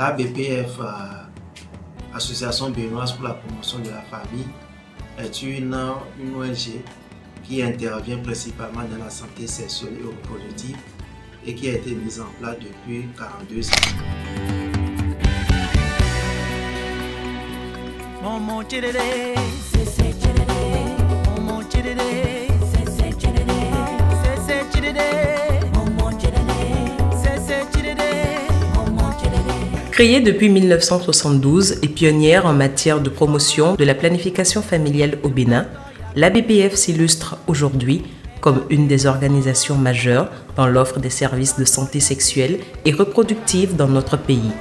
La BPF, Association béninoise pour la promotion de la famille, est une ONG qui intervient principalement dans la santé sexuelle et reproductive et qui a été mise en place depuis 42 ans. Créée depuis 1972 et pionnière en matière de promotion de la planification familiale au Bénin, la BPF s'illustre aujourd'hui comme une des organisations majeures dans l'offre des services de santé sexuelle et reproductive dans notre pays.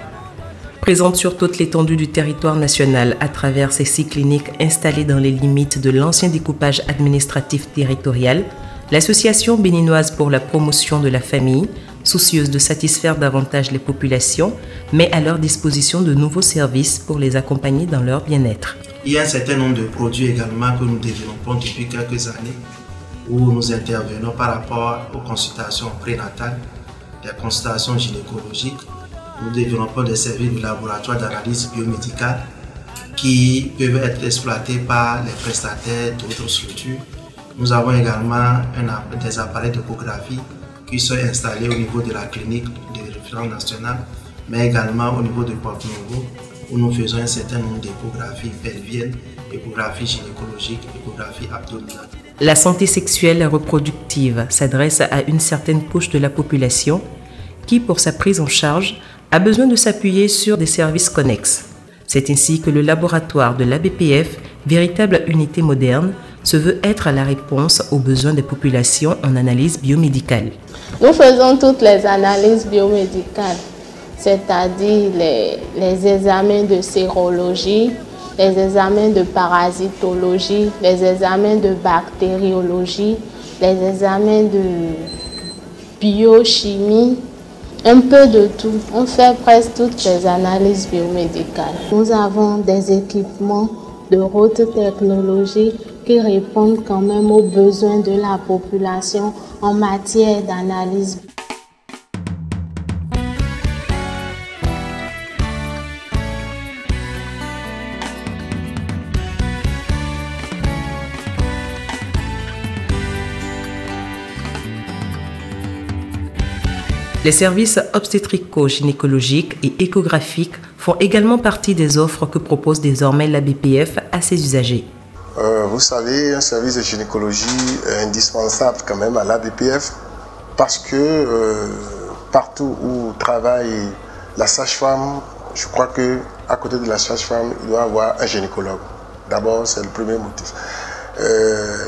Présente sur toute l'étendue du territoire national à travers ses 6 cliniques installées dans les limites de l'ancien découpage administratif territorial, l'Association béninoise pour la promotion de la famille, soucieuse de satisfaire davantage les populations, met à leur disposition de nouveaux services pour les accompagner dans leur bien-être. Il y a un certain nombre de produits également que nous développons depuis quelques années où nous intervenons par rapport aux consultations prénatales, les consultations gynécologiques. Nous développons des services de laboratoire d'analyse biomédicale qui peuvent être exploités par les prestataires d'autres structures. Nous avons également des appareils d'échographie qui sont installés au niveau de la clinique de référence nationale, mais également au niveau de Porto Novo, où nous faisons un certain nombre d'échographies pelviennes, échographies gynécologiques, échographies abdominales. La santé sexuelle et reproductive s'adresse à une certaine couche de la population qui, pour sa prise en charge, a besoin de s'appuyer sur des services connexes. C'est ainsi que le laboratoire de l'ABPF, véritable unité moderne, se veut être la réponse aux besoins des populations en analyse biomédicale. Nous faisons toutes les analyses biomédicales, c'est-à-dire les examens de sérologie, les examens de parasitologie, les examens de bactériologie, les examens de biochimie, un peu de tout. On fait presque toutes les analyses biomédicales. Nous avons des équipements de haute technologie qui répondent quand même aux besoins de la population en matière d'analyse. Les services obstétrico-gynécologiques et échographiques font également partie des offres que propose désormais la BPF à ses usagers. Vous savez, un service de gynécologie est indispensable quand même à la BPF parce que partout où travaille la sage-femme, je crois qu'à côté de la sage-femme, il doit y avoir un gynécologue. D'abord, c'est le premier motif.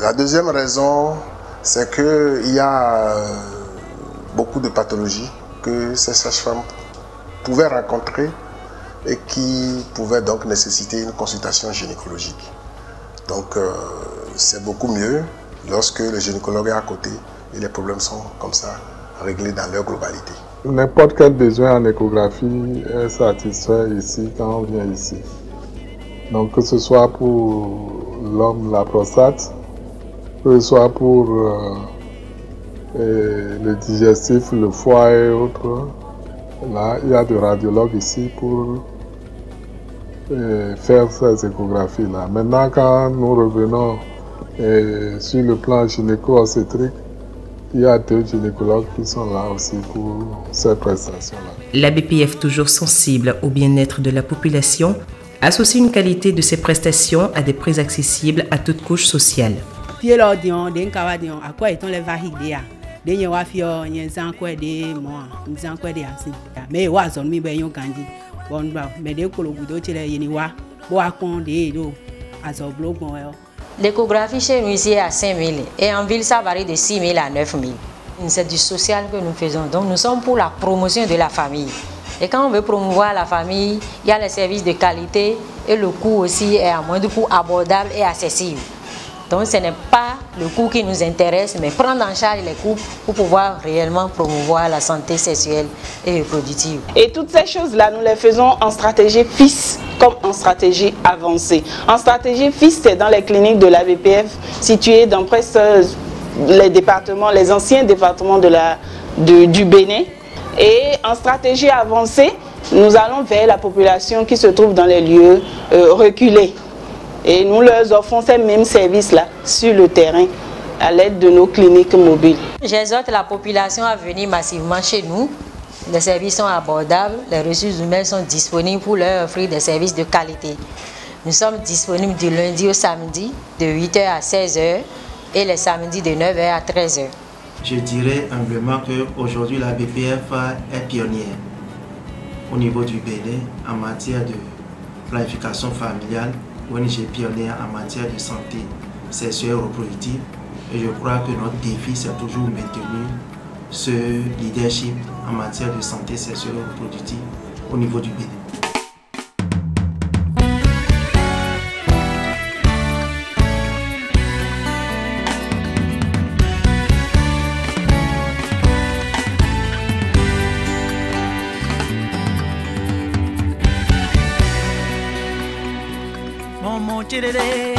La deuxième raison, c'est qu'il y a beaucoup de pathologies que ces sages-femmes pouvaient rencontrer et qui pouvaient donc nécessiter une consultation gynécologique. Donc c'est beaucoup mieux lorsque le gynécologue est à côté et les problèmes sont comme ça réglés dans leur globalité. N'importe quel besoin en échographie est satisfait ici quand on vient ici. Donc que ce soit pour l'homme la prostate, que ce soit pour le digestif, le foie et autres. Là, il y a des radiologues ici pour faire ces échographies-là. Maintenant, quand nous revenons sur le plan gynéco-obstétrique, il y a 2 gynécologues qui sont là aussi pour ces prestations-là. La BPF, toujours sensible au bien-être de la population, associe une qualité de ses prestations à des prix accessibles à toute couche sociale. L'échographie chez nous ici est à 5 000 et en ville ça varie de 6 000 à 9 000. C'est du social que nous faisons, donc nous sommes pour la promotion de la famille. Et quand on veut promouvoir la famille, il y a les services de qualité et le coût aussi est à moindre coût, abordable et accessible. Donc ce n'est pas le coût qui nous intéresse, mais prendre en charge les coûts pour pouvoir réellement promouvoir la santé sexuelle et reproductive. Et toutes ces choses-là, nous les faisons en stratégie FIS comme en stratégie avancée. En stratégie FIS, c'est dans les cliniques de la BPF situées dans presque les départements, les anciens départements du Bénin. Et en stratégie avancée, nous allons vers la population qui se trouve dans les lieux reculés. Et nous leur offrons ces mêmes services-là sur le terrain à l'aide de nos cliniques mobiles. J'exhorte la population à venir massivement chez nous. Les services sont abordables, les ressources humaines sont disponibles pour leur offrir des services de qualité. Nous sommes disponibles du lundi au samedi de 8h à 16h et les samedis de 9h à 13h. Je dirais humblement qu'aujourd'hui la BPF est pionnière au niveau du Bénin en matière de planification familiale, ONG pionnière en matière de santé sexuelle et reproductive. Et je crois que notre défi, c'est toujours maintenir ce leadership en matière de santé sexuelle et reproductive au niveau du Bénin. Momo chirere